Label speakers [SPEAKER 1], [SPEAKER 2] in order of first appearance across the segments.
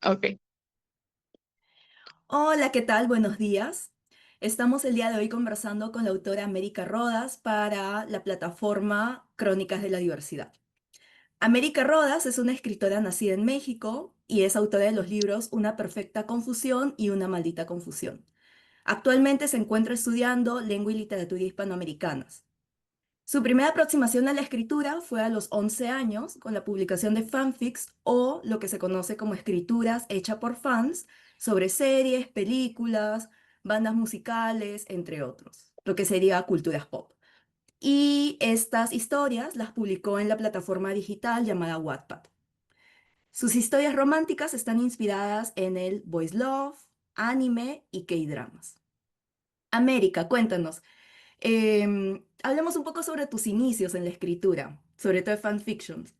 [SPEAKER 1] Ok.
[SPEAKER 2] Hola, ¿qué tal? Buenos días. Estamos el día de hoy conversando con la autora América Rodas para la plataforma Crónicas de la Diversidad. América Rodas es una escritora nacida en México y es autora de los libros Una perfecta confusión y Una maldita confusión. Actualmente se encuentra estudiando lengua y literatura hispanoamericanas. Su primera aproximación a la escritura fue a los 11 años con la publicación de fanfics o lo que se conoce como escrituras hechas por fans sobre series, películas, bandas musicales, entre otros, lo que sería culturas pop. Y estas historias las publicó en la plataforma digital llamada Wattpad. Sus historias románticas están inspiradas en el boys love, anime y K-dramas. América, cuéntanos. Hablemos un poco sobre tus inicios en la escritura, sobre todo de fanfictions.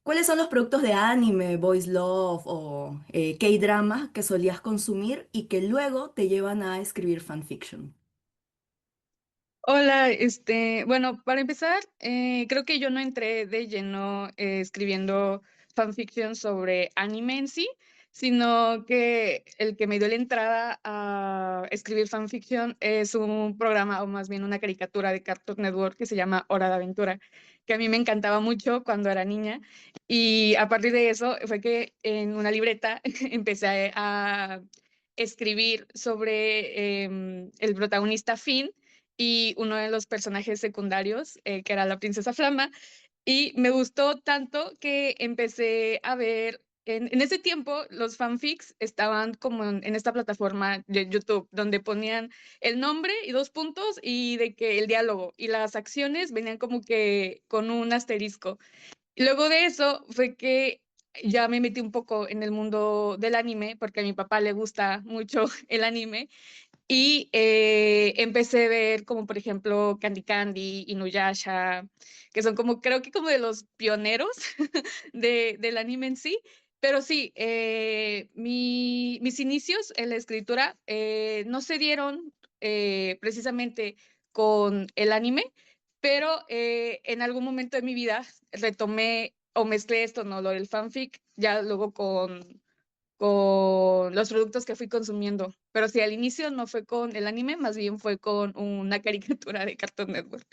[SPEAKER 2] ¿Cuáles son los productos de anime, boys love o K-drama que solías consumir y que luego te llevan a escribir fanfiction?
[SPEAKER 1] Hola, bueno, para empezar, creo que yo no entré de lleno escribiendo fanfiction sobre anime en sí, sino que el que me dio la entrada a escribir fanfiction es un programa, o más bien una caricatura de Cartoon Network que se llama Hora de Aventura, que a mí me encantaba mucho cuando era niña. Y a partir de eso fue que en una libreta empecé a escribir sobre el protagonista Finn y uno de los personajes secundarios, que era la princesa Flama, y me gustó tanto que empecé a ver, en ese tiempo los fanfics estaban como en esta plataforma de YouTube, donde ponían el nombre y dos puntos y de que el diálogo y las acciones venían como que con un asterisco. Y luego de eso fue que ya me metí un poco en el mundo del anime, porque a mi papá le gusta mucho el anime, y empecé a ver como por ejemplo Candy Candy, Inuyasha, que son como, creo que como de los pioneros del anime en sí. Pero sí, mis inicios en la escritura no se dieron precisamente con el anime, pero en algún momento de mi vida retomé o mezclé esto, ¿no? Lo del fanfic, ya luego con los productos que fui consumiendo. Pero sí, al inicio no fue con el anime, más bien fue con una caricatura de Cartoon Network.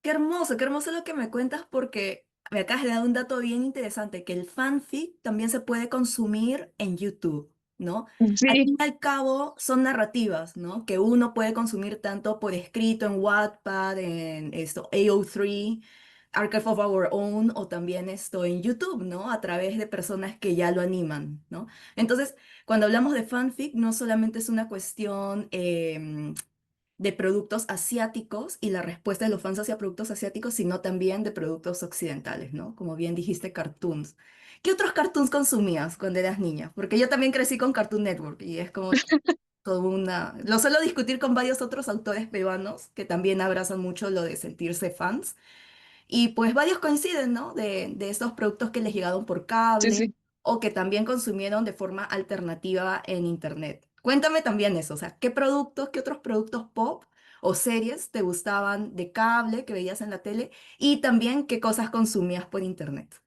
[SPEAKER 2] Qué hermoso lo que me cuentas porque me acabas de dar un dato bien interesante, que el fanfic también se puede consumir en YouTube, ¿no? Al fin
[SPEAKER 1] Sí,
[SPEAKER 2] y al cabo son narrativas, ¿no? Que uno puede consumir tanto por escrito en Wattpad, en esto, AO3, Archive of Our Own, o también esto en YouTube, ¿no? A través de personas que ya lo animan, ¿no? Entonces, cuando hablamos de fanfic, no solamente es una cuestión de productos asiáticos y la respuesta de los fans hacia productos asiáticos, sino también de productos occidentales, ¿no? Como bien dijiste, cartoons. ¿Qué otros cartoons consumías cuando eras niña? Porque yo también crecí con Cartoon Network y es como todo una... Lo suelo discutir con varios otros autores peruanos que también abrazan mucho lo de sentirse fans. Y pues varios coinciden, ¿no? De estos productos que les llegaron por
[SPEAKER 1] sí,
[SPEAKER 2] cable
[SPEAKER 1] sí.
[SPEAKER 2] o que también consumieron de forma alternativa en Internet. Cuéntame también eso, o sea, ¿qué productos, qué otros productos pop o series te gustaban de cable que veías en la tele y también qué cosas consumías por Internet?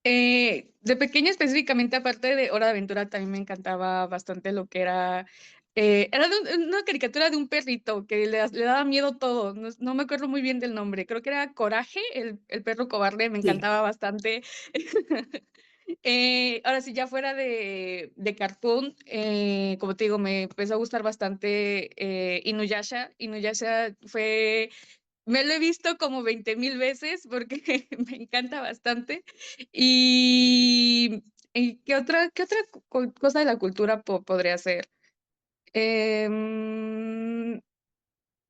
[SPEAKER 1] De pequeña específicamente, aparte de Hora de Aventura, también me encantaba bastante lo que era... era una caricatura de un perrito que le daba miedo todo. No, no me acuerdo muy bien del nombre. Creo que era Coraje, el perro cobarde. Me
[SPEAKER 2] Sí.
[SPEAKER 1] encantaba bastante. Ahora sí, ya fuera de cartoon, como te digo, me empezó a gustar bastante Inuyasha. Inuyasha fue, me lo he visto como 20,000 veces porque me encanta bastante. Y, ¿qué otra cosa de la cultura podría ser? Em,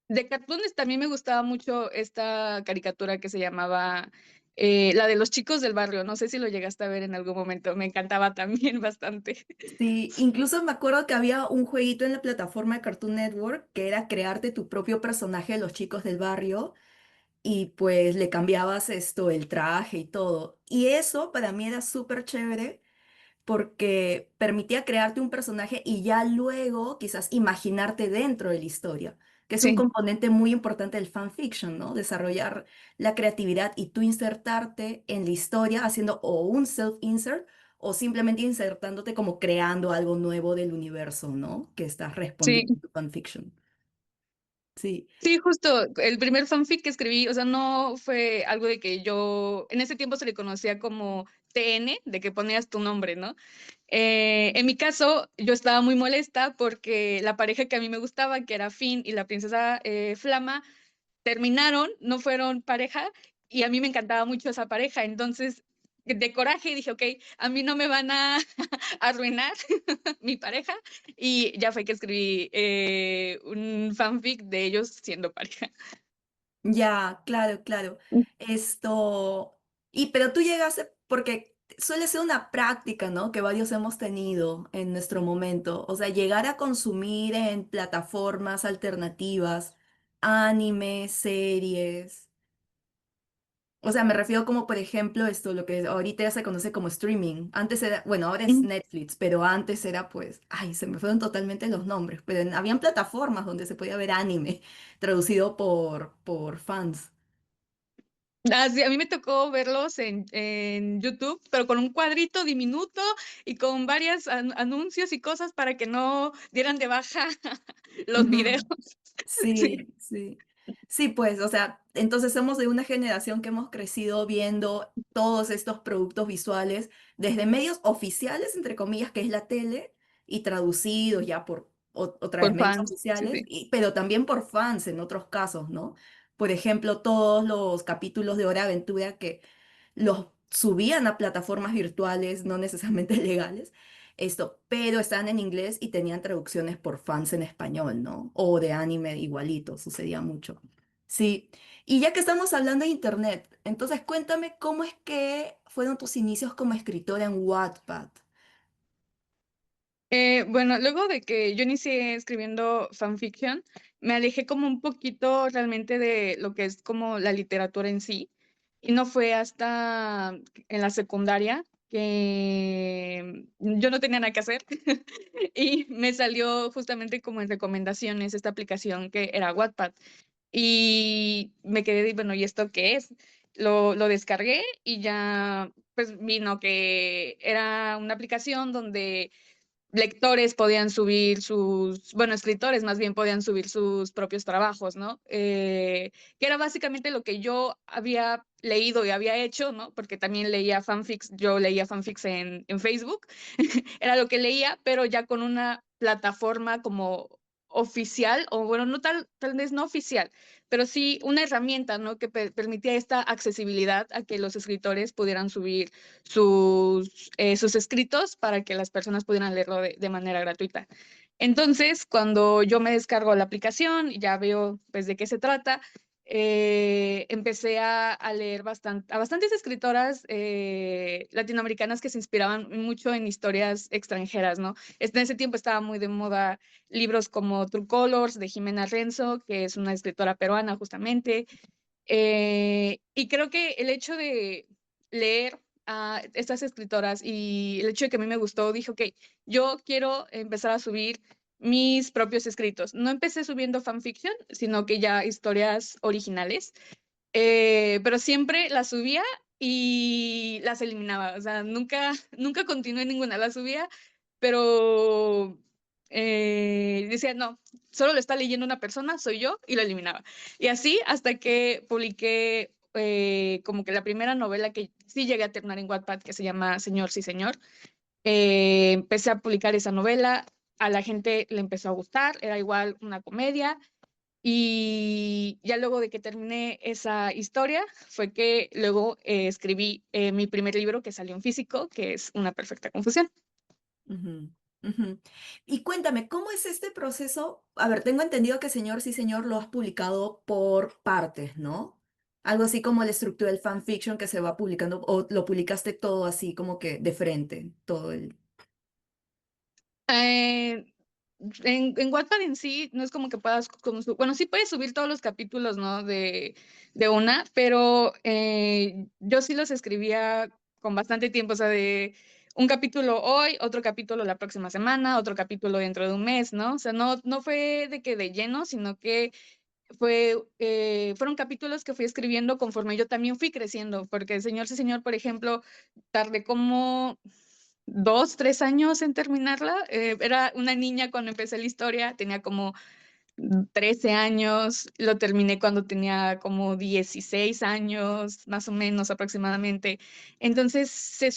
[SPEAKER 1] de cartoons también me gustaba mucho esta caricatura que se llamaba la de los chicos del barrio. No sé si lo llegaste a ver en algún momento. Me encantaba también bastante.
[SPEAKER 2] Sí, incluso me acuerdo que había un jueguito en la plataforma de Cartoon Network que era crearte tu propio personaje de los chicos del barrio y pues le cambiabas esto, el traje y todo. Y eso para mí era súper chévere porque permitía crearte un personaje y ya luego quizás imaginarte dentro de la historia, que es un
[SPEAKER 1] Sí.
[SPEAKER 2] componente muy importante del fanfiction, ¿no? Desarrollar la creatividad y tú insertarte en la historia haciendo o un self-insert o simplemente insertándote como creando algo nuevo del universo, ¿no? Que estás
[SPEAKER 1] Sí.
[SPEAKER 2] respondiendo en tu fanfiction. Sí.
[SPEAKER 1] Sí, justo, el primer fanfic que escribí, o sea, no fue algo de que yo, en ese tiempo se le conocía como TN, de que ponías tu nombre, ¿no? En mi caso, yo estaba muy molesta porque la pareja que a mí me gustaba, que era Finn y la princesa Flama, terminaron, no fueron pareja, y a mí me encantaba mucho esa pareja. Entonces, de coraje dije, ok, a mí no me van a arruinar mi pareja, y ya fue que escribí un fanfic de ellos siendo pareja.
[SPEAKER 2] Ya, claro, claro. Pero tú llegaste, porque suele ser una práctica, ¿no? Que varios hemos tenido en nuestro momento. O sea, llegar a consumir en plataformas alternativas, anime, series. O sea, me refiero como, por ejemplo, lo que ahorita ya se conoce como streaming. Antes era, bueno, ahora es
[SPEAKER 1] Mm.
[SPEAKER 2] Netflix, pero antes era pues, ay, se me fueron totalmente los nombres. Pero habían plataformas donde se podía ver anime traducido por fans.
[SPEAKER 1] Ah, sí, a mí me tocó verlos en YouTube, pero con un cuadrito diminuto y con varios anuncios y cosas para que no dieran de baja los videos.
[SPEAKER 2] Ujú.
[SPEAKER 1] Sí,
[SPEAKER 2] Sí, sí. Sí, pues, o sea, entonces somos de una generación que hemos crecido viendo todos estos productos visuales desde medios oficiales, entre comillas, que es la tele, y traducidos ya por otra vez
[SPEAKER 1] por
[SPEAKER 2] medios
[SPEAKER 1] fans. Sí,
[SPEAKER 2] oficiales,
[SPEAKER 1] sí.
[SPEAKER 2] pero también por fans en otros casos, ¿no? Por ejemplo, todos los capítulos de Hora de Aventura que los subían a plataformas virtuales, no necesariamente legales, pero estaban en inglés y tenían traducciones por fans en español, ¿no? O de anime igualito, sucedía mucho. Sí, y ya que estamos hablando de internet, entonces cuéntame cómo es que fueron tus inicios como escritora en Wattpad.
[SPEAKER 1] Bueno, luego de que yo inicié escribiendo fanfiction, me alejé como un poquito realmente de lo que es como la literatura en sí. Y no fue hasta en la secundaria que yo no tenía nada que hacer y me salió justamente como en recomendaciones esta aplicación que era Wattpad. Y me quedé, bueno, ¿y esto qué es? Lo descargué y ya pues vino que era una aplicación donde lectores podían subir bueno, escritores más bien podían subir sus propios trabajos, ¿no? Que era básicamente lo que yo había leído y había hecho, ¿no? Porque también leía fanfics, yo leía fanfics en Facebook, era lo que leía, pero ya con una plataforma como oficial, o bueno, no tal vez no oficial, pero sí una herramienta, ¿no? Que permitía esta accesibilidad a que los escritores pudieran subir sus escritos para que las personas pudieran leerlo de manera gratuita. Entonces, cuando yo me descargo la aplicación y ya veo pues de qué se trata, empecé a leer a bastantes escritoras latinoamericanas que se inspiraban mucho en historias extranjeras, ¿no? En ese tiempo estaba muy de moda libros como True Colors de Jimena Renzo, que es una escritora peruana justamente, y creo que el hecho de leer a estas escritoras y el hecho de que a mí me gustó, dije, ok, yo quiero empezar a subir mis propios escritos. No empecé subiendo fanfiction, sino que ya historias originales, pero siempre las subía y las eliminaba. O sea, nunca continué ninguna. Las subía, pero decía, no, solo lo está leyendo una persona, soy yo, y lo eliminaba. Y así hasta que publiqué como que la primera novela que sí llegué a terminar en Wattpad, que se llama Señor, sí, señor. Empecé a publicar esa novela, a la gente le empezó a gustar, era igual una comedia, y ya luego de que terminé esa historia, fue que luego escribí mi primer libro que salió en físico, que es Una perfecta confusión.
[SPEAKER 2] Ujú, ujú. Y cuéntame, ¿cómo es este proceso? A ver, tengo entendido que Señor sí Señor lo has publicado por partes, ¿no? Algo así como la estructura del fanfiction que se va publicando, o lo publicaste todo así como que de frente, todo el...
[SPEAKER 1] Eh, en Wattpad en sí no es como que puedas, bueno, sí puedes subir todos los capítulos, ¿no? De una, pero yo sí los escribía con bastante tiempo, o sea, de un capítulo hoy, otro capítulo la próxima semana, otro capítulo dentro de un mes, ¿no? O sea, no fue de que de lleno, sino que fueron capítulos que fui escribiendo conforme yo también fui creciendo, porque el Señor, sí, señor, por ejemplo, tardé como 2, 3 años en terminarla. Era una niña cuando empecé la historia, tenía como 13 años, lo terminé cuando tenía como 16 años, más o menos aproximadamente. Entonces se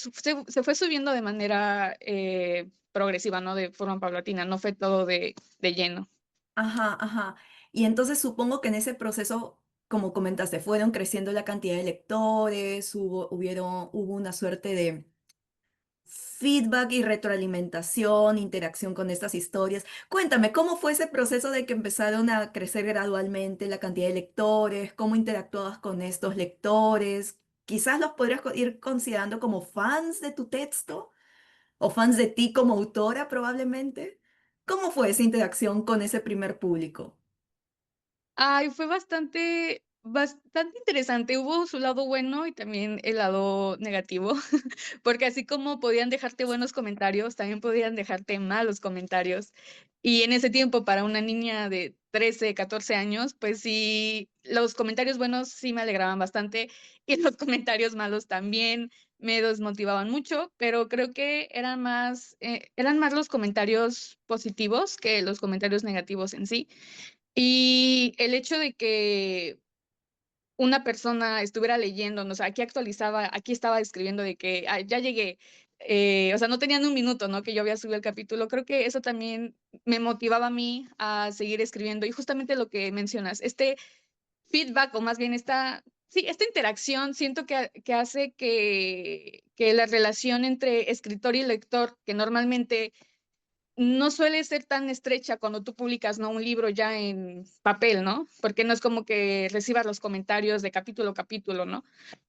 [SPEAKER 1] fue subiendo de manera progresiva, ¿no? De forma paulatina, no fue todo de lleno.
[SPEAKER 2] Ajá, ajá. Y entonces supongo que en ese proceso, como comentaste, fueron creciendo la cantidad de lectores, hubo una suerte de feedback y retroalimentación, interacción con estas historias. Cuéntame, ¿cómo fue ese proceso de que empezaron a crecer gradualmente la cantidad de lectores? ¿Cómo interactuabas con estos lectores? Quizás los podrías ir considerando como fans de tu texto o fans de ti como autora probablemente. ¿Cómo fue esa interacción con ese primer público?
[SPEAKER 1] Ay, fue bastante interesante. Hubo su lado bueno y también el lado negativo, porque así como podían dejarte buenos comentarios, también podían dejarte malos comentarios. Y en ese tiempo, para una niña de 13, 14 años, pues sí, los comentarios buenos sí me alegraban bastante y los comentarios malos también me desmotivaban mucho, pero creo que eran más los comentarios positivos que los comentarios negativos en sí. Y el hecho de que una persona estuviera leyendo, o sea, aquí estaba escribiendo de que: "Ay, ya llegué", o sea, no tenían un minuto, ¿no?, que yo había subido el capítulo. Creo que eso también me motivaba a mí a seguir escribiendo. Y justamente lo que mencionas, este feedback, o más bien esta interacción, siento que hace que la relación entre escritor y lector, que normalmente no suele ser tan estrecha cuando tú publicas, ¿no?, un libro ya en papel, ¿no? Porque no es como que recibas los comentarios de capítulo a capítulo, ¿no?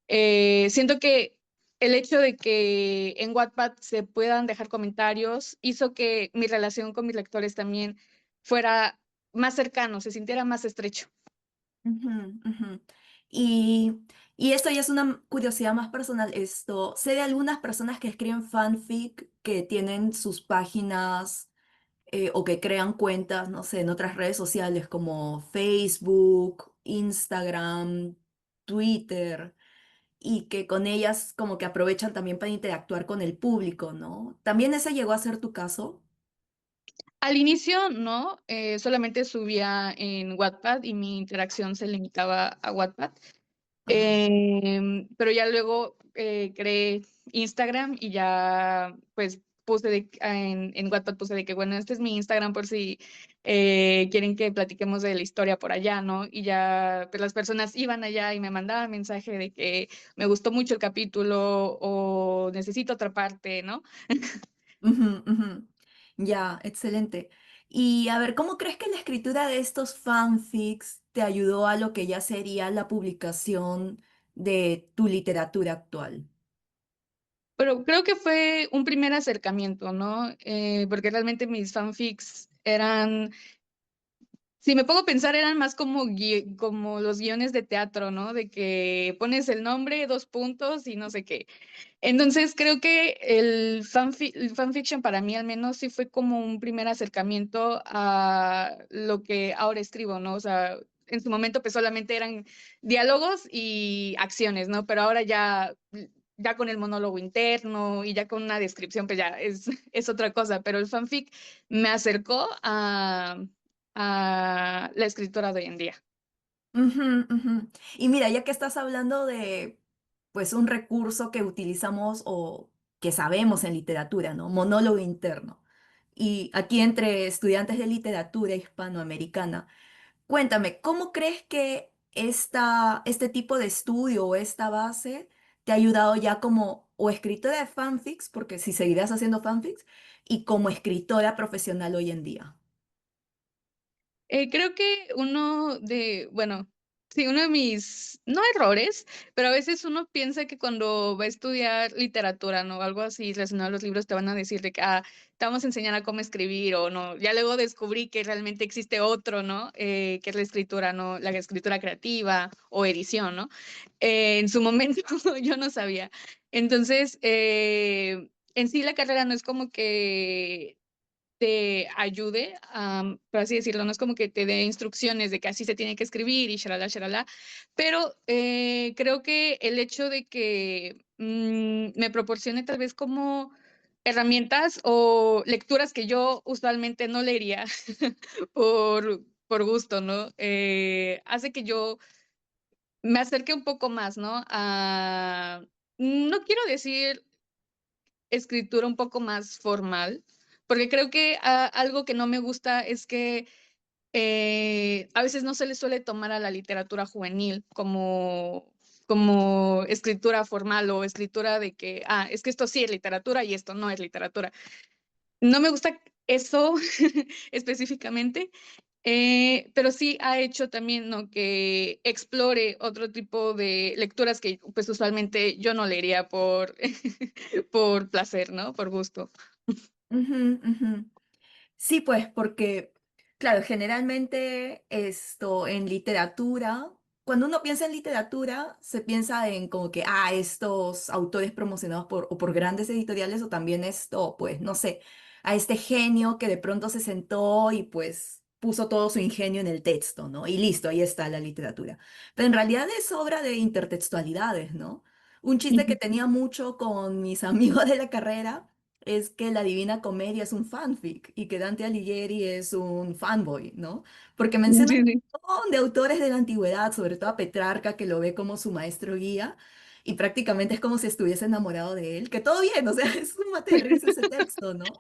[SPEAKER 1] Siento que el hecho de que en Wattpad se puedan dejar comentarios hizo que mi relación con mis lectores también fuera más cercano, se sintiera más estrecho.
[SPEAKER 2] Ujú, ujú. Y, y esto ya es una curiosidad más personal. Sé de algunas personas que escriben fanfic que tienen sus páginas o que crean cuentas, no sé, en otras redes sociales como Facebook, Instagram, Twitter, y que con ellas como que aprovechan también para interactuar con el público, ¿no? ¿También ese llegó a ser tu caso?
[SPEAKER 1] Al inicio no, solamente subía en Wattpad y mi interacción se limitaba a Wattpad.
[SPEAKER 2] Ajá.
[SPEAKER 1] Pero ya luego, creé Instagram y ya, pues, puse en Wattpad puse de que, bueno, este es mi Instagram por si, quieren que platiquemos de la historia por allá, ¿no? Y ya, pues, las personas iban allá y me mandaban mensaje de que me gustó mucho el capítulo o necesito otra parte, ¿no?
[SPEAKER 2] Ujú, ujú. Ya, excelente. Y a ver, ¿cómo crees que la escritura de estos fanfics te ayudó a lo que ya sería la publicación de tu literatura actual?
[SPEAKER 1] Pero creo que fue un primer acercamiento, ¿no? Porque realmente mis fanfics eran si me pongo a pensar, eran más como los guiones de teatro, ¿no? De que pones el nombre, 2 puntos y no sé qué. Entonces, creo que el fanfiction para mí, al menos, sí fue como un primer acercamiento a lo que ahora escribo, ¿no? O sea, en su momento, pues, solamente eran diálogos y acciones, ¿no? Pero ahora ya con el monólogo interno y ya con una descripción, pues, ya es es otra cosa, pero el fanfic me acercó a la escritora de hoy en día.
[SPEAKER 2] Ujú, ujú. Y mira, ya que estás hablando de, pues, un recurso que utilizamos o que sabemos en literatura, ¿no? Monólogo interno. Y aquí entre estudiantes de literatura hispanoamericana, cuéntame, ¿cómo crees que este tipo de estudio o esta base te ha ayudado ya como o escritora de fanfics, porque si seguirás haciendo fanfics, y como escritora profesional hoy en día?
[SPEAKER 1] Creo que bueno, sí, uno de mis, no errores, pero a veces uno piensa que cuando va a estudiar literatura, ¿no? Algo así relacionado a los libros, te van a decir de que, te vamos a enseñar a cómo escribir o no. Ya luego descubrí que realmente existe otro, ¿no? Que es la escritura, ¿no? La escritura creativa o edición, ¿no? En su momento yo no sabía. Entonces, en sí la carrera no es como que te ayude, por así decirlo, no es como que te dé instrucciones de que así se tiene que escribir y shalala, shalala, pero, creo que el hecho de que, me proporcione tal vez como herramientas o lecturas que yo usualmente no leería por gusto, ¿no? Hace que yo me acerque un poco más, ¿no? No quiero decir escritura un poco más formal, porque creo que algo que no me gusta es que a veces no se le suele tomar a la literatura juvenil como escritura formal o escritura de que, es que esto sí es literatura y esto no es literatura. No me gusta eso específicamente, pero sí ha hecho también, ¿no?, que explore otro tipo de lecturas que, pues, usualmente yo no leería por por placer, ¿no?, por gusto.
[SPEAKER 2] Ujú, ujú. Sí, pues porque, claro, generalmente en literatura, cuando uno piensa en literatura, se piensa en como que, estos autores promocionados o por grandes editoriales o también esto, pues, no sé, a este genio que de pronto se sentó y pues puso todo su ingenio en el texto, ¿no? Y listo, ahí está la literatura. Pero en realidad es obra de intertextualidades, ¿no? Un chiste que
[SPEAKER 1] Ujú.
[SPEAKER 2] tenía mucho con mis amigos de la carrera es que la Divina Comedia es un fanfic y que Dante Alighieri es un fanboy, ¿no? Porque menciona
[SPEAKER 1] Sí,
[SPEAKER 2] un
[SPEAKER 1] sí.
[SPEAKER 2] montón de autores de la antigüedad, sobre todo a Petrarca, que lo ve como su maestro guía, y prácticamente es como si estuviese enamorado de él, que todo bien, o sea, es un mate de risa ese texto, ¿no?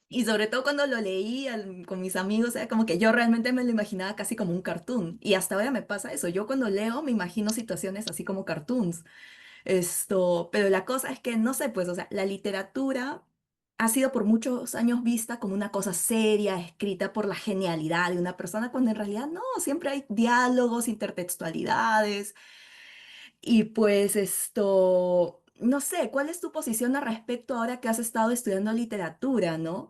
[SPEAKER 2] Y sobre todo cuando lo leí con mis amigos, era como que yo realmente me lo imaginaba casi como un cartoon. Y hasta ahora me pasa eso. Yo cuando leo me imagino situaciones así como cartoons. Pero la cosa es que, no sé, pues, o sea, la literatura ha sido por muchos años vista como una cosa seria, escrita por la genialidad de una persona, cuando en realidad no, siempre hay diálogos, intertextualidades, y pues no sé, ¿cuál es tu posición al respecto ahora que has estado estudiando literatura, ¿no?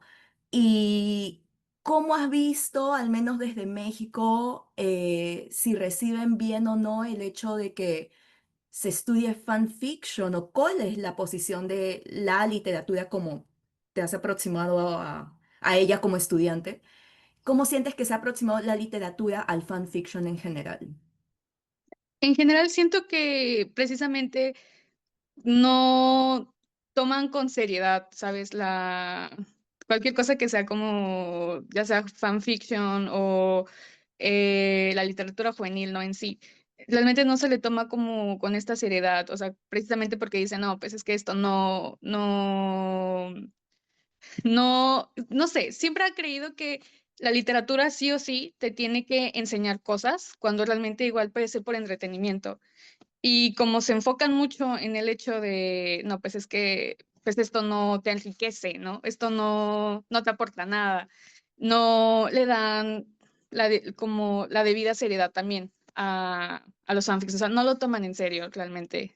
[SPEAKER 2] Y cómo has visto, al menos desde México, si reciben bien o no el hecho de que se estudie fanfiction o cuál es la posición de la literatura como te has aproximado a ella como estudiante? ¿Cómo sientes que se ha aproximado la literatura al fanfiction en general?
[SPEAKER 1] En general, siento que precisamente no toman con seriedad, ¿sabes? Cualquier cosa que sea como, ya sea fanfiction o, la literatura juvenil, ¿no?, en sí. Realmente no se le toma como con esta seriedad, o sea, precisamente porque dicen: "No, pues es que esto no sé". Siempre he creído que la literatura sí o sí te tiene que enseñar cosas, cuando realmente igual puede ser por entretenimiento. Y como se enfocan mucho en el hecho de, no, pues es que, pues esto no te enriquece, ¿no? Esto no te aporta nada. No le dan como la debida seriedad también a los fanfics, o sea, no lo toman en serio realmente,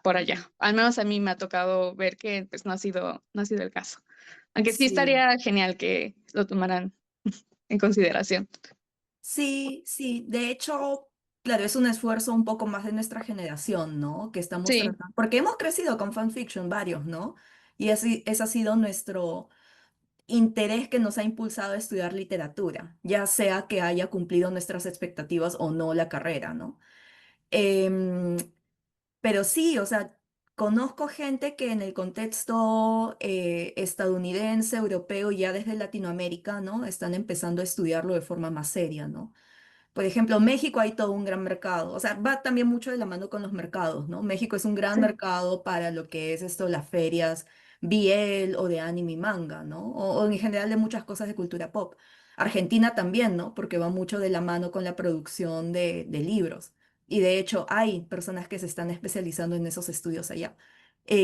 [SPEAKER 1] por allá. Al menos a mí me ha tocado ver que, pues, no ha sido el caso. Aunque sí
[SPEAKER 2] Sí,
[SPEAKER 1] estaría genial que lo tomaran en consideración.
[SPEAKER 2] sí, sí. De hecho, claro, es un esfuerzo un poco más de nuestra generación, ¿no? Que estamos
[SPEAKER 1] Sí.
[SPEAKER 2] tratando, porque hemos crecido con fanfiction varios, ¿no? Y así, ese ha sido nuestro interés que nos ha impulsado a estudiar literatura, ya sea que haya cumplido nuestras expectativas o no la carrera, ¿no? Em, pero sí, o sea, conozco gente que en el contexto estadounidense, europeo, ya desde Latinoamérica, ¿no? Están empezando a estudiarlo de forma más seria, ¿no? Por ejemplo, México hay todo un gran mercado, o sea, va también mucho de la mano con los mercados, ¿no? México es un gran
[SPEAKER 1] Sí.
[SPEAKER 2] mercado para lo que es las ferias BL o de anime y manga, ¿no? O en general de muchas cosas de cultura pop. Argentina también, ¿no? Porque va mucho de la mano con la producción de libros. Y de hecho hay personas que se están especializando en esos estudios allá.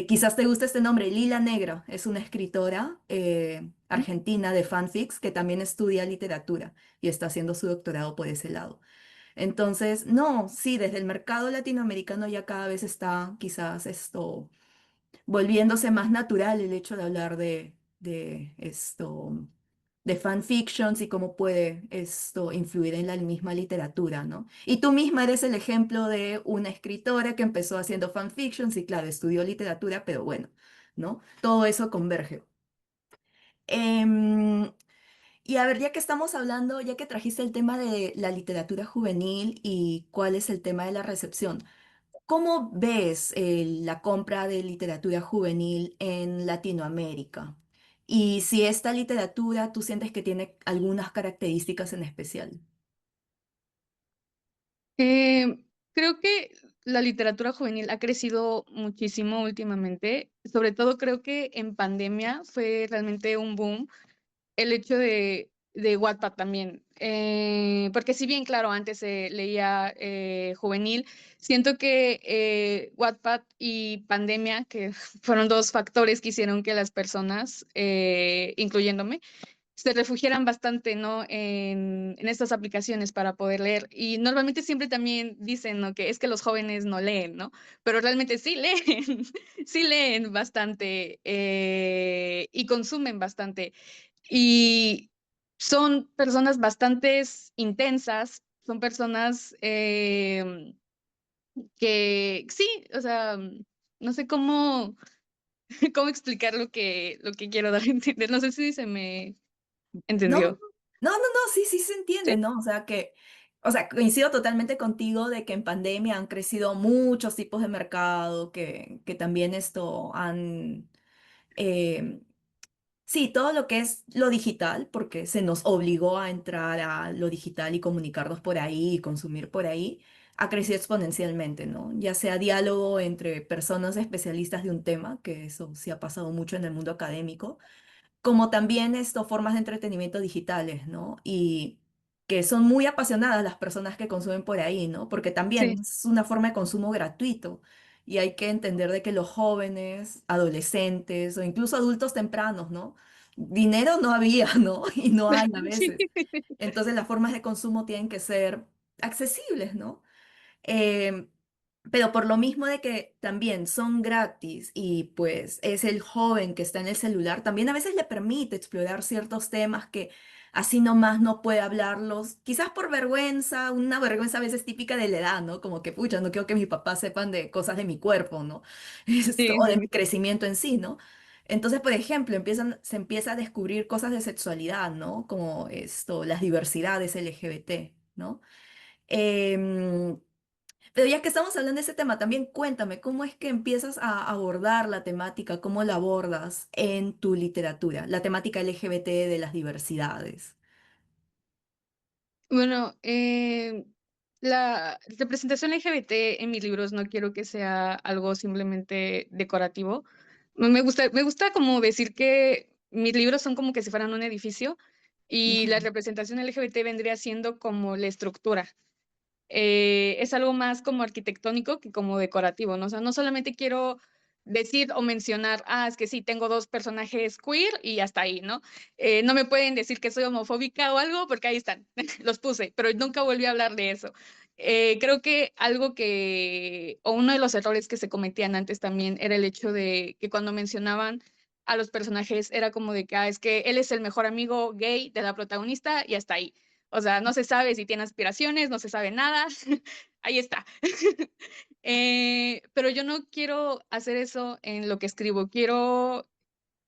[SPEAKER 2] Quizás te guste este nombre, Lila Negra, es una escritora argentina de fanfics que también estudia literatura y está haciendo su doctorado por ese lado. Entonces, no, sí, desde el mercado latinoamericano ya cada vez está quizás volviéndose más natural el hecho de hablar de fanfictions y cómo puede esto influir en la misma literatura, ¿no? Y tú misma eres el ejemplo de una escritora que empezó haciendo fanfictions y claro, estudió literatura, pero bueno, ¿no? Todo eso converge. Em, y a ver, ya que estamos hablando, ya que trajiste el tema de la literatura juvenil y cuál es el tema de la recepción, ¿Cómo ves la compra de literatura juvenil en Latinoamérica? Y si esta literatura tú sientes que tiene algunas características en especial.
[SPEAKER 1] Creo que la literatura juvenil ha crecido muchísimo últimamente. Sobre todo creo que en pandemia fue realmente un boom el hecho de Wattpad también. Porque si bien, claro, antes se leía juvenil, siento que Wattpad y pandemia, que fueron dos factores que hicieron que las personas, incluyéndome, se refugiaran bastante, ¿no? En estas aplicaciones para poder leer. Y normalmente siempre también dicen, ¿no? Que es que los jóvenes no leen, ¿no? Pero realmente sí leen, sí leen bastante y consumen bastante. Y son personas bastante intensas, son personas que sí, o sea, no sé cómo, cómo explicar lo que quiero dar a entender. No sé si se me
[SPEAKER 2] No,
[SPEAKER 1] entendió.
[SPEAKER 2] sí, sí se entiende,
[SPEAKER 1] ¿Sí?
[SPEAKER 2] ¿no? O sea, coincido totalmente contigo de que en pandemia han crecido muchos tipos de mercado que también esto han, eh, sí, todo lo que es lo digital, porque se nos obligó a entrar a lo digital y comunicarnos por ahí y consumir por ahí, ha crecido exponencialmente, ¿no? Ya sea diálogo entre personas especialistas de un tema, que eso sí ha pasado mucho en el mundo académico, como también esto, formas de entretenimiento digitales, ¿no? Y que son muy apasionadas las personas que consumen por ahí, ¿no? Porque también
[SPEAKER 1] Sí.
[SPEAKER 2] es una forma de consumo gratuito y hay que entender de que los jóvenes, adolescentes o incluso adultos tempranos, ¿no? Dinero no había, ¿no? Y no hay a
[SPEAKER 1] Sí.
[SPEAKER 2] veces. Entonces las formas de consumo tienen que ser accesibles, ¿no? Em, pero por lo mismo de que también son gratis y pues es el joven que está en el celular, también a veces le permite explorar ciertos temas que así nomás no puede hablarlos, quizás por vergüenza, una vergüenza a veces típica de la edad, ¿no? Como que, pucha, no quiero que mis papás sepan de cosas de mi cuerpo, ¿no?
[SPEAKER 1] Sí,
[SPEAKER 2] O de mi
[SPEAKER 1] sí.
[SPEAKER 2] crecimiento en sí, ¿no? Entonces, por ejemplo, se empieza a descubrir cosas de sexualidad, ¿no? Como esto, las diversidades LGBT, ¿no? Em, pero ya que estamos hablando de ese tema, también cuéntame, ¿cómo es que empiezas a abordar la temática, cómo la abordas en tu literatura, la temática LGBT de las diversidades?
[SPEAKER 1] Bueno, la representación LGBT en mis libros no quiero que sea algo simplemente decorativo. Me gusta como decir que mis libros son como que si fueran un edificio y la
[SPEAKER 2] Ujú.
[SPEAKER 1] representación LGBT vendría siendo como la estructura. Es algo más como arquitectónico que como decorativo, ¿no? O sea, no solamente quiero decir o mencionar, ah, es que sí, tengo dos personajes queer y hasta ahí, ¿no? No me pueden decir que soy homofóbica o algo porque ahí están, los puse, pero nunca volví a hablar de eso. Creo que algo que, o uno de los errores que se cometían antes también era el hecho de que cuando mencionaban a los personajes era como de que, ah, es que él es el mejor amigo gay de la protagonista y hasta ahí. O sea, no se sabe si tiene aspiraciones, no se sabe nada. Ahí está. Pero yo no quiero hacer eso en lo que escribo. Quiero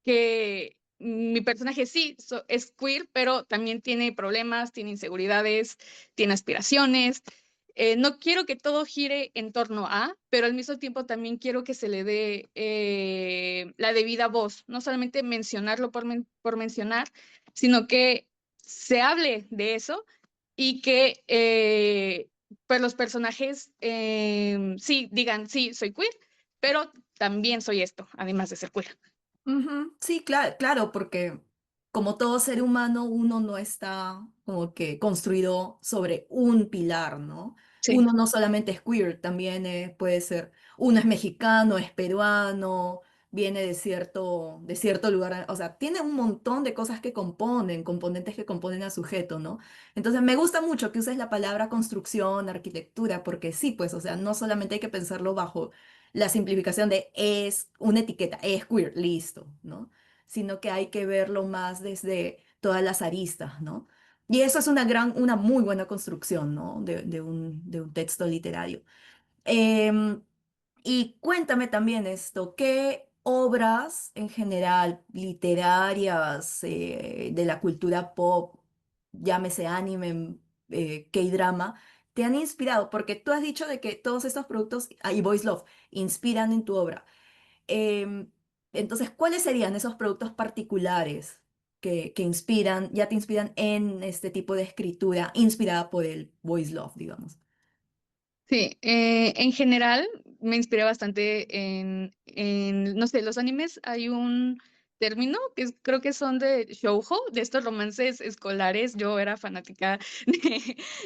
[SPEAKER 1] que mi personaje sí es queer, pero también tiene problemas, tiene inseguridades, tiene aspiraciones. No quiero que todo gire en torno a, pero al mismo tiempo también quiero que se le dé la debida voz, no solamente mencionarlo por mencionar, sino que se hable de eso y que pues los personajes sí digan, sí, soy queer, pero también soy esto, además de ser queer.
[SPEAKER 2] Ujú. Sí, claro, porque como todo ser humano, uno no está como que construido sobre un pilar, ¿no?
[SPEAKER 1] Sí.
[SPEAKER 2] Uno no solamente es queer, también puede ser, uno es mexicano, es peruano, viene de cierto lugar, o sea, tiene un montón de cosas que componen, componentes que componen al sujeto, ¿no? Entonces me gusta mucho que uses la palabra construcción, arquitectura, porque sí, pues, o sea, no solamente hay que pensarlo bajo la simplificación de es una etiqueta, es queer, listo, ¿no? Sino que hay que verlo más desde todas las aristas, ¿no? Y eso es una muy buena construcción, ¿no? De un texto literario. Em, y cuéntame también esto, ¿qué obras en general literarias de la cultura pop, llámese anime, K-drama, te han inspirado? Porque tú has dicho de que todos estos productos, y Voice Love, inspiran en tu obra. Em, entonces, ¿cuáles serían esos productos particulares que inspiran, ya te inspiran en este tipo de escritura inspirada por el Voice Love, digamos?
[SPEAKER 1] Sí, en general me inspiré bastante no sé, los animes, hay un término creo que son de shoujo, de estos romances escolares. Yo era fanática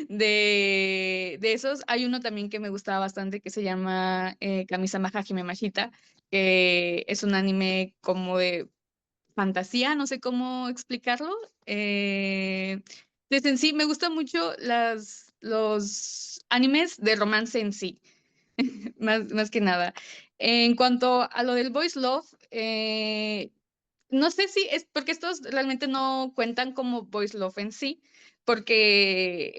[SPEAKER 1] de esos. Hay uno también que me gustaba bastante que se llama Kamisama Hajime Mashita, que es un anime como de fantasía, no sé cómo explicarlo. Pues en sí, me gustan mucho los animes de romance en sí, más que nada. En cuanto a lo del Voice Love, no sé si es porque estos realmente no cuentan como Voice Love en sí, porque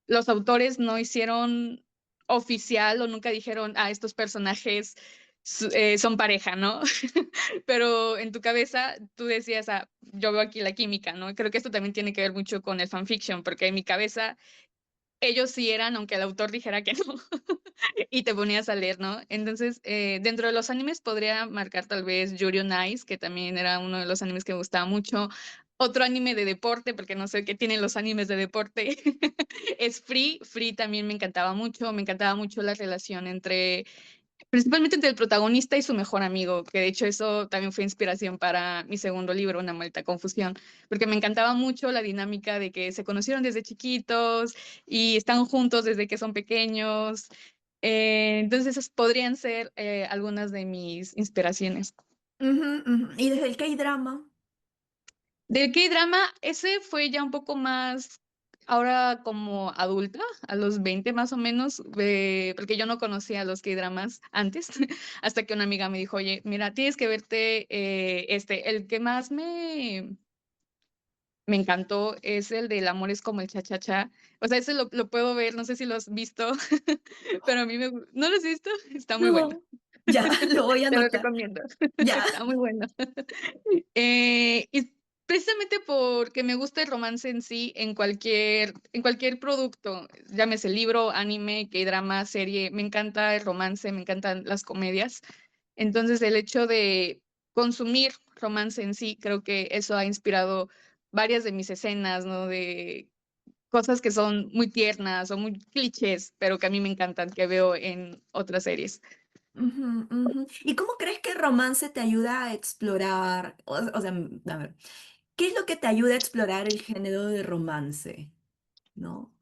[SPEAKER 1] los autores no hicieron oficial o nunca dijeron, estos personajes son pareja, ¿no? Pero en tu cabeza tú decías, yo veo aquí la química, ¿no? Creo que esto también tiene que ver mucho con el fanfiction, porque en mi cabeza ellos sí eran, aunque el autor dijera que no, y te ponías a leer, ¿no? Entonces, dentro de los animes podría marcar tal vez Yuri on Ice, que también era uno de los animes que me gustaba mucho. Otro anime de deporte, porque no sé qué tienen los animes de deporte, es Free. Free también me encantaba mucho la relación principalmente entre el protagonista y su mejor amigo, que de hecho eso también fue inspiración para mi segundo libro, Una maldita confusión, porque me encantaba mucho la dinámica de que se conocieron desde chiquitos y están juntos desde que son pequeños. Entonces esas podrían ser algunas de mis inspiraciones.
[SPEAKER 2] Ujú, ujú. Y desde el K-drama.
[SPEAKER 1] Del K-drama, ese fue ya un poco más, ahora como adulta, a los 20 más o menos, porque yo no conocía los K-dramas antes, hasta que una amiga me dijo, oye, mira, tienes que verte el que más me encantó es el del Amor es como el cha-cha-cha. O sea, ese lo puedo ver, no sé si lo has visto, pero a mí ¿No lo has visto? Está muy bueno.
[SPEAKER 2] No, ya, lo voy a
[SPEAKER 1] Te lo
[SPEAKER 2] anotar.
[SPEAKER 1] recomiendo.
[SPEAKER 2] Ya.
[SPEAKER 1] Está muy bueno. Y precisamente porque me gusta el romance en sí, en cualquier producto, llámese libro, anime, K-drama, serie, me encanta el romance, me encantan las comedias. Entonces, el hecho de consumir romance en sí, creo que eso ha inspirado varias de mis escenas, ¿no? De cosas que son muy tiernas o muy clichés, pero que a mí me encantan, que veo en otras series.
[SPEAKER 2] Ujú, ujú. ¿Y cómo crees que el romance te ayuda a explorar? O sea, a ver, ¿qué es lo que te ayuda a explorar el género de romance? ¿No?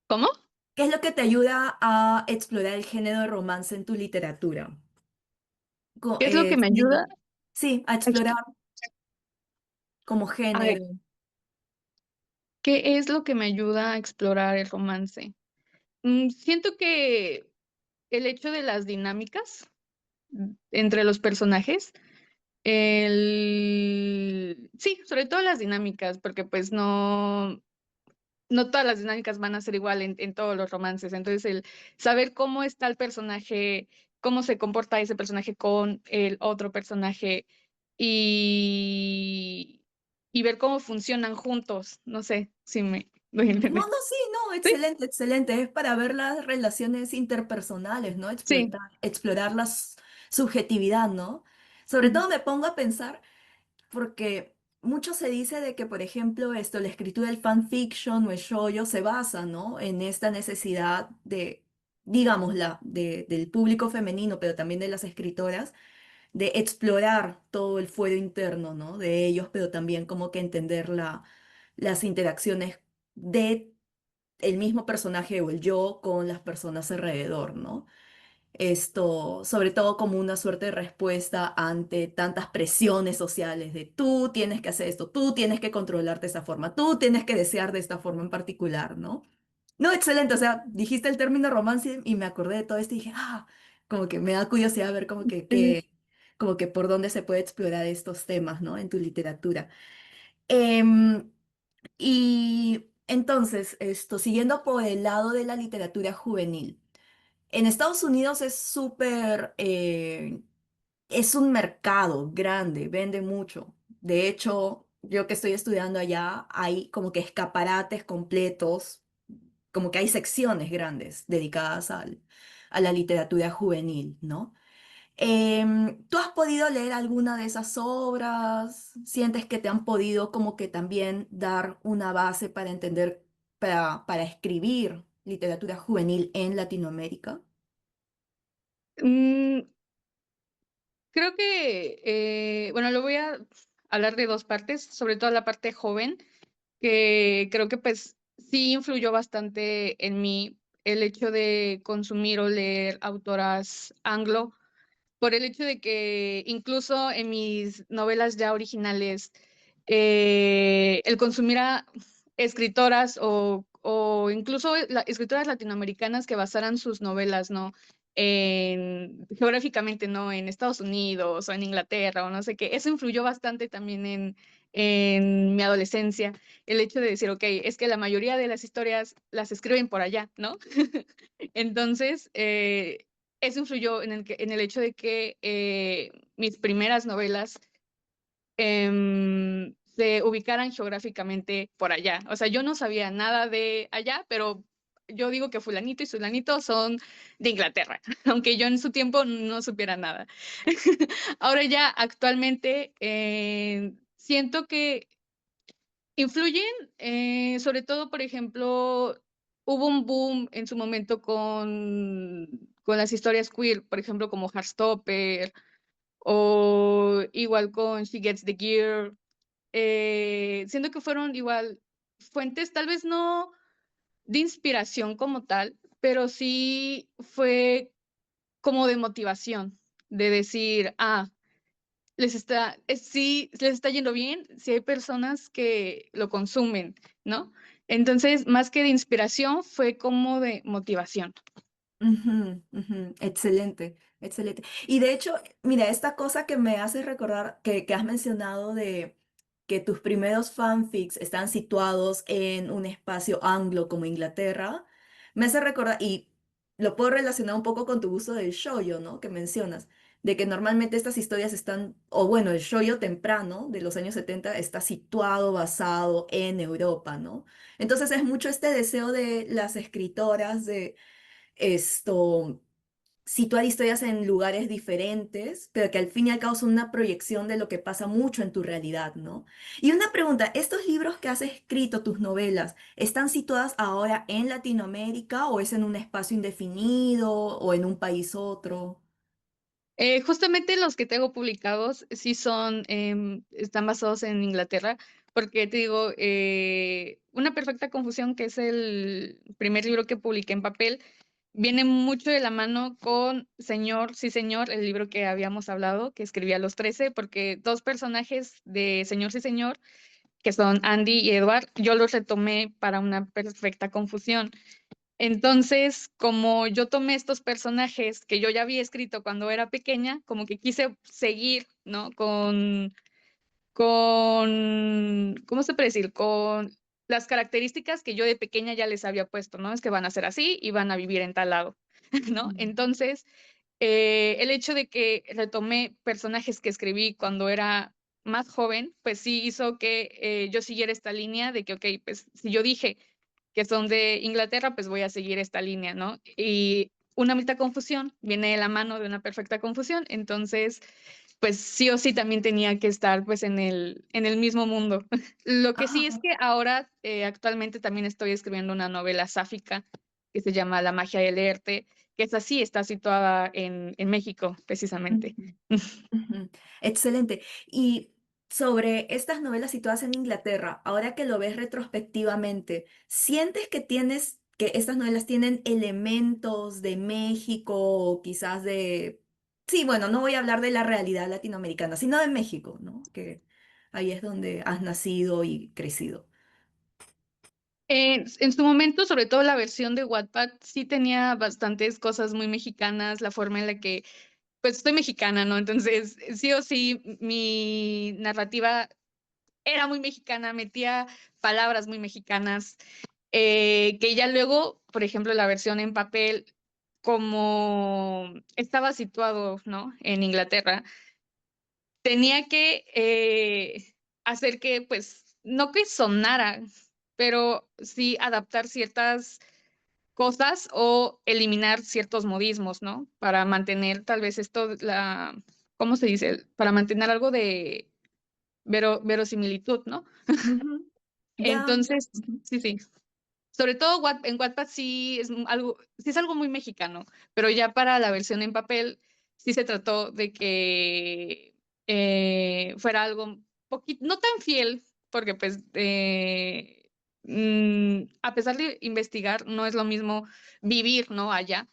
[SPEAKER 1] ¿Cómo?
[SPEAKER 2] ¿Qué es lo que te ayuda a explorar el género de romance en tu literatura?
[SPEAKER 1] ¿Qué es lo que me ayuda?
[SPEAKER 2] Sí, a explorar como
[SPEAKER 1] A ver,
[SPEAKER 2] género.
[SPEAKER 1] ¿qué es lo que me ayuda a explorar el romance? Siento que el hecho de las dinámicas entre los personajes, sí, sobre todo las dinámicas, porque pues no todas las dinámicas van a ser igual en todos los romances. Entonces, el saber cómo está el personaje, cómo se comporta ese personaje con el otro personaje y, y ver cómo funcionan juntos. No sé si me doy a
[SPEAKER 2] No,
[SPEAKER 1] entender.
[SPEAKER 2] no, sí, no,
[SPEAKER 1] Sí,
[SPEAKER 2] excelente, excelente. Es para ver las relaciones interpersonales, ¿no?
[SPEAKER 1] sí.
[SPEAKER 2] Explorar la subjetividad, ¿no? Sobre
[SPEAKER 1] Ujú.
[SPEAKER 2] todo me pongo a pensar, porque mucho se dice de que, por ejemplo, la escritura del fanfiction o el shoujo se basa, ¿no? En esta necesidad de, digámosla, del público femenino, pero también de las escritoras, de explorar todo el fuero interno, ¿no? De ellos, pero también como que entender las interacciones de el mismo personaje o el yo con las personas alrededor, ¿no? Esto, sobre todo como una suerte de respuesta ante tantas presiones sociales de tú tienes que hacer esto, tú tienes que controlarte de esa forma, tú tienes que desear de esta forma en particular, ¿no? No, excelente, o sea, dijiste el término romance y me acordé de todo esto y dije, como que me da curiosidad ver
[SPEAKER 1] Sí.
[SPEAKER 2] como que por dónde se puede explorar estos temas, ¿no? En tu literatura. Em, y entonces, siguiendo por el lado de la literatura juvenil. En Estados Unidos es súper, es un mercado grande, vende mucho. De hecho, yo que estoy estudiando allá, hay como que escaparates completos como que hay secciones grandes dedicadas a la literatura juvenil, ¿no? ¿Tú has podido leer alguna de esas obras? ¿Sientes que te han podido como que también dar una base para entender, para escribir literatura juvenil en Latinoamérica?
[SPEAKER 1] Mm, creo que, bueno, lo voy a hablar de dos partes, sobre todo la parte joven, que creo que pues sí influyó bastante en mí el hecho de consumir o leer autoras anglo, por el hecho de que incluso en mis novelas ya originales, el consumir a escritoras o incluso escritoras latinoamericanas que basaran sus novelas, ¿no? Geográficamente, ¿no? En Estados Unidos o en Inglaterra o no sé qué. Eso influyó bastante también en mi adolescencia. El hecho de decir, ok, es que la mayoría de las historias las escriben por allá, ¿no? Entonces, eso influyó en el hecho de que mis primeras novelas se ubicaran geográficamente por allá. O sea, yo no sabía nada de allá, pero yo digo que fulanito y sulanito son de Inglaterra, aunque yo en su tiempo no supiera nada. Ahora ya actualmente siento que influyen, sobre todo, por ejemplo, hubo un boom en su momento con las historias queer, por ejemplo, como Heartstopper o igual con She Gets the Gear. Siento que fueron igual fuentes, tal vez no de inspiración como tal, pero sí fue como de motivación, de decir, sí, les está yendo bien si hay personas que lo consumen, ¿no? Entonces, más que de inspiración, fue como de motivación.
[SPEAKER 2] Ujú, ujú. Excelente, excelente. Y de hecho, mira, esta cosa que me hace recordar que has mencionado de que tus primeros fanfics están situados en un espacio anglo como Inglaterra, me hace recordar, y lo puedo relacionar un poco con tu gusto del shoujo, ¿no? Que mencionas, de que normalmente estas historias están, o bueno, el shoujo temprano de los años 70 está situado, basado en Europa, ¿no? Entonces es mucho este deseo de las escritoras de esto, situar historias en lugares diferentes, pero que al fin y al cabo son una proyección de lo que pasa mucho en tu realidad, ¿no? Y una pregunta, ¿estos libros que has escrito, tus novelas, están situadas ahora en Latinoamérica o es en un espacio indefinido o en un país otro?
[SPEAKER 1] Justamente los que tengo publicados sí están basados en Inglaterra, porque te digo, Una perfecta confusión, que es el primer libro que publiqué en papel, viene mucho de la mano con Señor, sí señor, el libro que habíamos hablado, que escribí a los 13, porque dos personajes de Señor, sí señor, que son Andy y Edward, yo los retomé para una perfecta confusión. Entonces, como yo tomé estos personajes que yo ya había escrito cuando era pequeña, como que quise seguir, ¿no? ¿Cómo se puede decir? Con las características que yo de pequeña ya les había puesto, ¿no? Es que van a ser así y van a vivir en tal lado, ¿no?
[SPEAKER 2] Mm.
[SPEAKER 1] Entonces, el hecho de que retomé personajes que escribí cuando era más joven, pues sí hizo que yo siguiera esta línea de que, ok, pues si yo dije que son de Inglaterra, pues voy a seguir esta línea, ¿no? Y una mitad confusión viene de la mano de una perfecta confusión, entonces, pues sí o sí también tenía que estar pues en el mismo mundo. Lo que sí es
[SPEAKER 2] Ah,
[SPEAKER 1] que ahora, actualmente también estoy escribiendo una novela sáfica que se llama La magia de leerte, que es así, está situada en México, precisamente.
[SPEAKER 2] ujú. Ujú. Excelente. Y sobre estas novelas situadas en Inglaterra, ahora que lo ves retrospectivamente, ¿sientes que que estas novelas tienen elementos de México o quizás de... Sí, bueno, no voy a hablar de la realidad latinoamericana, sino de México, ¿no? Que ahí es donde has nacido y crecido.
[SPEAKER 1] En su momento, sobre todo la versión de Wattpad, sí tenía bastantes cosas muy mexicanas, la forma en la que pues soy mexicana, ¿no? Entonces, sí o sí, mi narrativa era muy mexicana, metía palabras muy mexicanas, que ya luego, por ejemplo, la versión en papel, como estaba situado, ¿no? En Inglaterra, tenía que hacer que, pues, no que sonara, pero sí adaptar ciertas cosas o eliminar ciertos modismos, ¿no? Para mantener tal vez esto, ¿cómo se dice? Para mantener algo de verosimilitud, ¿no?
[SPEAKER 2] Ujú. Ya.
[SPEAKER 1] Entonces,
[SPEAKER 2] Ujú.
[SPEAKER 1] sí, sí. Sobre todo en Wattpad sí es algo muy mexicano, pero ya para la versión en papel sí se trató de que fuera algo poquito, no tan fiel, porque pues a pesar de investigar, no es lo mismo vivir, ¿no? Allá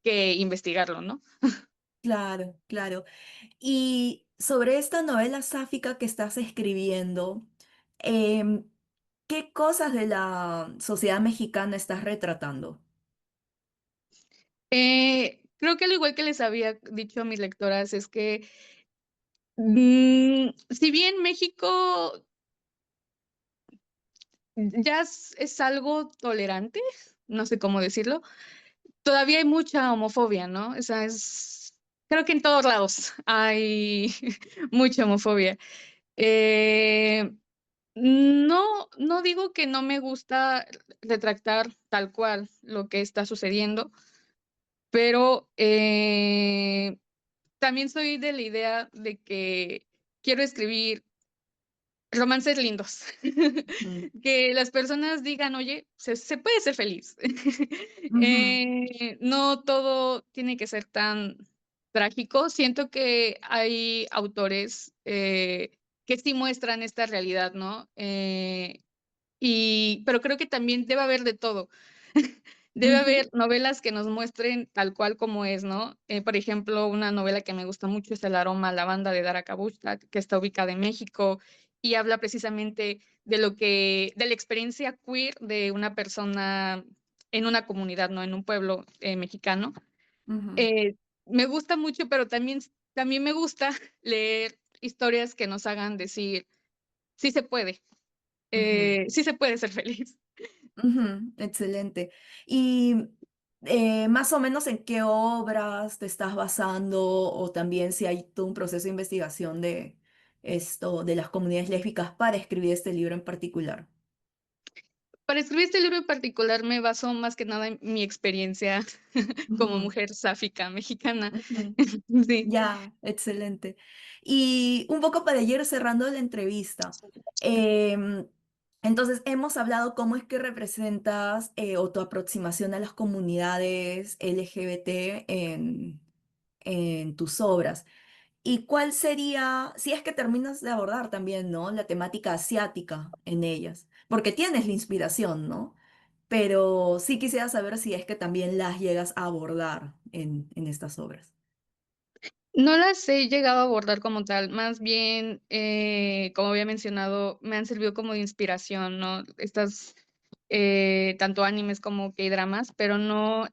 [SPEAKER 1] que investigarlo, ¿no?
[SPEAKER 2] Claro, claro. Y sobre esta novela sáfica que estás escribiendo, em, ¿qué cosas de la sociedad mexicana estás retratando?
[SPEAKER 1] Creo que al igual que les había dicho a mis lectoras, es que si bien México ya es algo tolerante, no sé cómo decirlo, todavía hay mucha homofobia, ¿no? O sea, creo que en todos lados hay mucha homofobia. Eh, no digo que no me gusta retractar tal cual lo que está sucediendo, pero también soy de la idea de que quiero escribir romances lindos.
[SPEAKER 2] Ujú,
[SPEAKER 1] Que las personas digan, oye, se puede ser feliz.
[SPEAKER 2] ujú,
[SPEAKER 1] No todo tiene que ser tan trágico. Siento que hay autores que sí muestran esta realidad, ¿no? Pero creo que también debe haber de todo. Debe
[SPEAKER 2] ujú,
[SPEAKER 1] haber novelas que nos muestren tal cual como es, ¿no? Por ejemplo, una novela que me gusta mucho es El aroma a lavanda de Dara Kabushka, que está ubicada en México y habla precisamente de la experiencia queer de una persona en una comunidad, ¿no? En un pueblo mexicano.
[SPEAKER 2] ujú,
[SPEAKER 1] Eh, Me gusta mucho, pero también me gusta leer historias que nos hagan decir, sí se puede,
[SPEAKER 2] ujú,
[SPEAKER 1] sí se puede ser feliz.
[SPEAKER 2] ujú. Excelente. Y más o menos en qué obras te estás basando o también si hay todo un proceso de investigación de esto, de las comunidades lésbicas para escribir este libro en particular.
[SPEAKER 1] Para escribir este libro en particular me baso más que nada en mi experiencia como
[SPEAKER 2] Ujú,
[SPEAKER 1] mujer sáfica mexicana.
[SPEAKER 2] ujú.
[SPEAKER 1] Sí.
[SPEAKER 2] Ya, excelente. Y un poco para ir cerrando la entrevista, em, entonces hemos hablado cómo es que representas o tu aproximación a las comunidades LGBT en tus obras. ¿Y cuál sería, si es que terminas de abordar también, ¿no? La temática asiática en ellas? Porque tienes la inspiración, ¿no? Pero sí quisiera saber si es que también las llegas a abordar en estas obras.
[SPEAKER 1] No las he llegado a abordar como tal, más bien, como había mencionado, me han servido como de inspiración, ¿no? Estas, tanto animes como K-dramas, pero no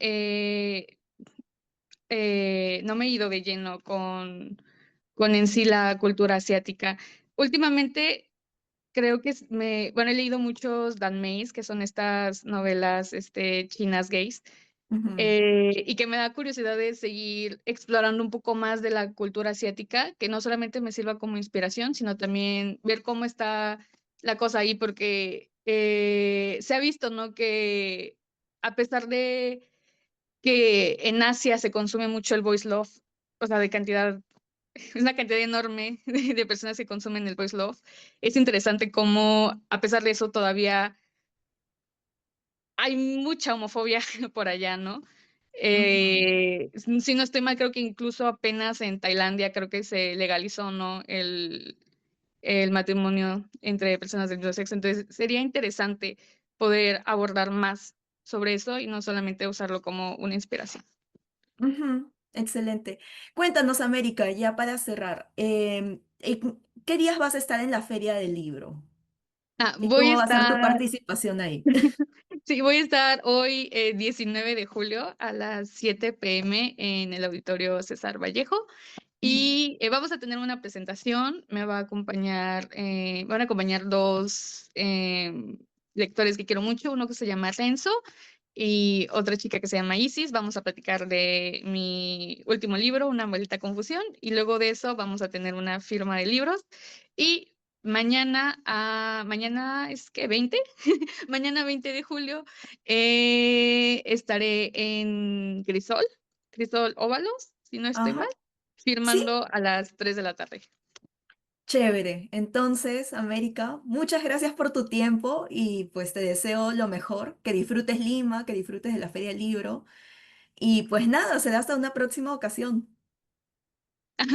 [SPEAKER 1] me he ido de lleno con en sí la cultura asiática. Últimamente creo que bueno, he leído muchos danmeis, que son estas novelas chinas gays,
[SPEAKER 2] Ujú,
[SPEAKER 1] y que me da curiosidad de seguir explorando un poco más de la cultura asiática, que no solamente me sirva como inspiración, sino también ver cómo está la cosa ahí, porque se ha visto, ¿no? Que a pesar de que en Asia se consume mucho el voice love, o sea, es una cantidad enorme de personas que consumen el voice love. Es interesante cómo, a pesar de eso, todavía hay mucha homofobia por allá, ¿no?
[SPEAKER 2] ujú,
[SPEAKER 1] Si no estoy mal, creo que incluso apenas en Tailandia creo que se legalizó, ¿no? El matrimonio entre personas del mismo sexo. Entonces, sería interesante poder abordar más sobre eso y no solamente usarlo como una inspiración.
[SPEAKER 2] ujú. Excelente. Cuéntanos, América, ya para cerrar, ¿qué días vas a estar en la Feria del Libro? ¿Y
[SPEAKER 1] Voy a
[SPEAKER 2] cómo va a ser tu
[SPEAKER 1] estar
[SPEAKER 2] participación ahí?
[SPEAKER 1] Sí, voy a estar hoy, 19 de julio a las 7 p.m. en el Auditorio César Vallejo
[SPEAKER 2] Ujú,
[SPEAKER 1] y vamos a tener una presentación. Van a acompañar dos lectores que quiero mucho, uno que se llama Renzo y otra chica que se llama Isis. Vamos a platicar de mi último libro, Una maldita confusión, y luego de eso vamos a tener una firma de libros y mañana es que 20, mañana 20 de julio, estaré en Crisol Óvalos, si no estoy mal,
[SPEAKER 2] Ajá. Sí,
[SPEAKER 1] firmando a las 3 de la tarde.
[SPEAKER 2] chévere. Entonces, América, muchas gracias por tu tiempo y pues te deseo lo mejor, que disfrutes Lima, que disfrutes de la Feria del Libro y pues nada, será hasta una próxima ocasión.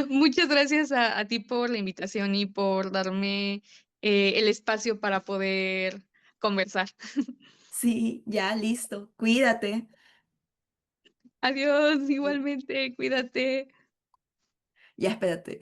[SPEAKER 1] Muchas gracias a ti por la invitación y por darme, el espacio para poder conversar.
[SPEAKER 2] Sí, ya, listo. Cuídate.
[SPEAKER 1] Adiós, igualmente, cuídate.
[SPEAKER 2] Ya, espérate.